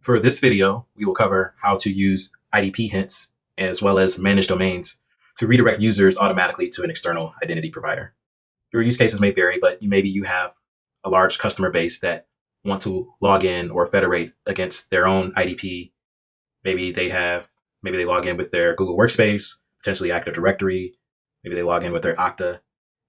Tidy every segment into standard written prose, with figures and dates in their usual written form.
For this video, we will cover how to use IDP hints as well as managed domains to redirect users automatically to an external identity provider. Your use cases may vary, but maybe you have a large customer base that want to log in or federate against their own IDP. Maybe they log in with their Google Workspace, potentially Active Directory. Maybe they log in with their Okta.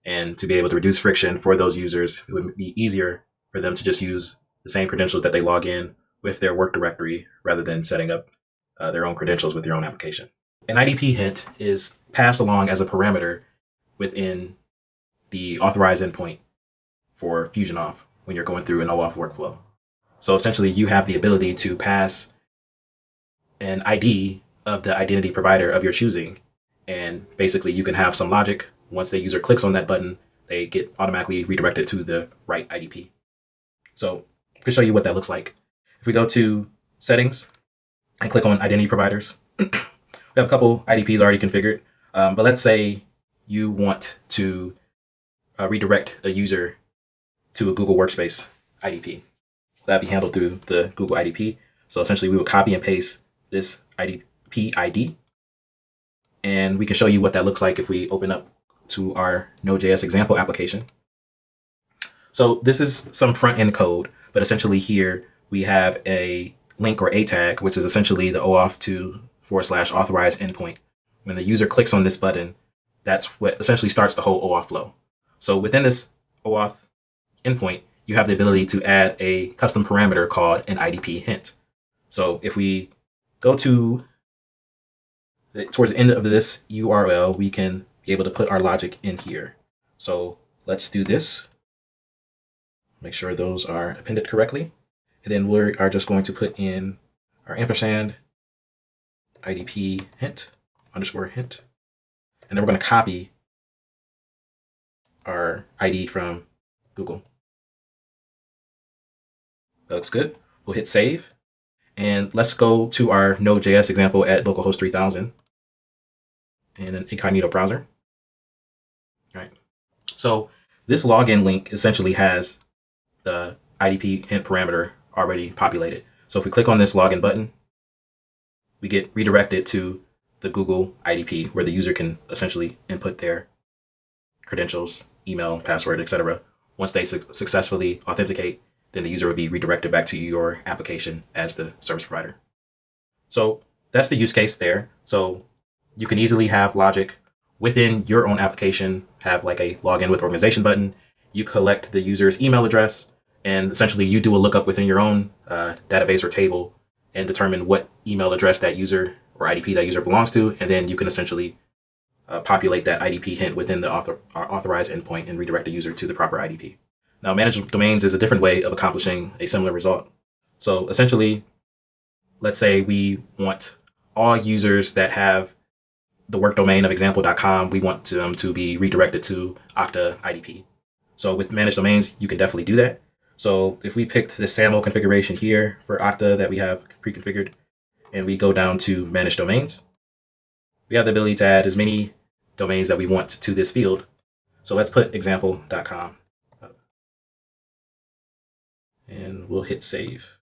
And to be able to reduce friction for those users, it would be easier for them to just use the same credentials that they log in with their work directory rather than setting up their own credentials with your own application. An IDP hint is passed along as a parameter within the authorized endpoint for FusionAuth when you're going through an OAuth workflow. So essentially, you have the ability to pass an ID of the identity provider of your choosing. And basically, you can have some logic. Once the user clicks on that button, they get automatically redirected to the right IDP. So I can show you what that looks like. If we go to Settings and click on Identity Providers, we have a couple IDPs already configured. But let's say you want to redirect a user to a Google Workspace IDP. That'd be handled through the Google IDP. So essentially, we would copy and paste this IDP ID. And we can show you what that looks like if we open up to our Node.js Example application. So this is some front-end code, but essentially here we have a link or a tag, which is essentially the OAuth 2//authorized endpoint. When the user clicks on this button, that's what essentially starts the whole OAuth flow. So within this OAuth endpoint, you have the ability to add a custom parameter called an IDP hint. So if we go to towards the end of this URL, we can be able to put our logic in here. So let's do this. Make sure those are appended correctly. And then we are just going to put in our ampersand IDP hint _hint. And then we're going to copy our ID from Google. That looks good. We'll hit save. And let's go to our Node.js example at localhost 3000 in an incognito browser. All right. So this login link essentially has the IDP hint parameter already populated. So if we click on this login button, we get redirected to the Google IDP where the user can essentially input their credentials, email, password, etc. Once they successfully authenticate, then the user will be redirected back to your application as the service provider. So that's the use case there. So you can easily have logic within your own application, have like a login with organization button. You collect the user's email address, and essentially you do a lookup within your own database or table and determine what email address that user or IDP that user belongs to. And then you can essentially populate that IDP hint within the authorized endpoint and redirect the user to the proper IDP. Now, managed domains is a different way of accomplishing a similar result. So essentially, let's say we want all users that have the work domain of example.com, we want them to be redirected to Okta IDP. So with managed domains, you can definitely do that. So if we picked this SAML configuration here for Okta that we have pre-configured, and we go down to managed domains, we have the ability to add as many domains that we want to this field. So let's put example.com. And we'll hit save.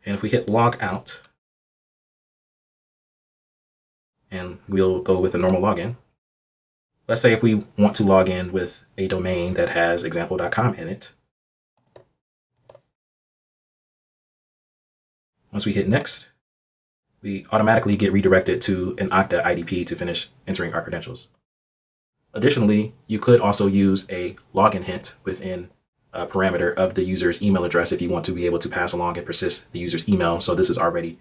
And if we hit log out, and we'll go with a normal login. Let's say if we want to log in with a domain that has example.com in it. Once we hit next, we automatically get redirected to an Okta IDP to finish entering our credentials. Additionally, you could also use a login hint within a parameter of the user's email address if you want to be able to pass along and persist the user's email. So this is already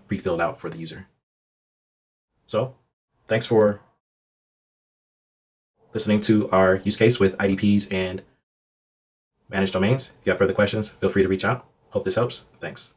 pre-filled out for the user. So thanks for listening to our use case with IDPs and managed domains. If you have further questions, feel free to reach out. Hope this helps. Thanks.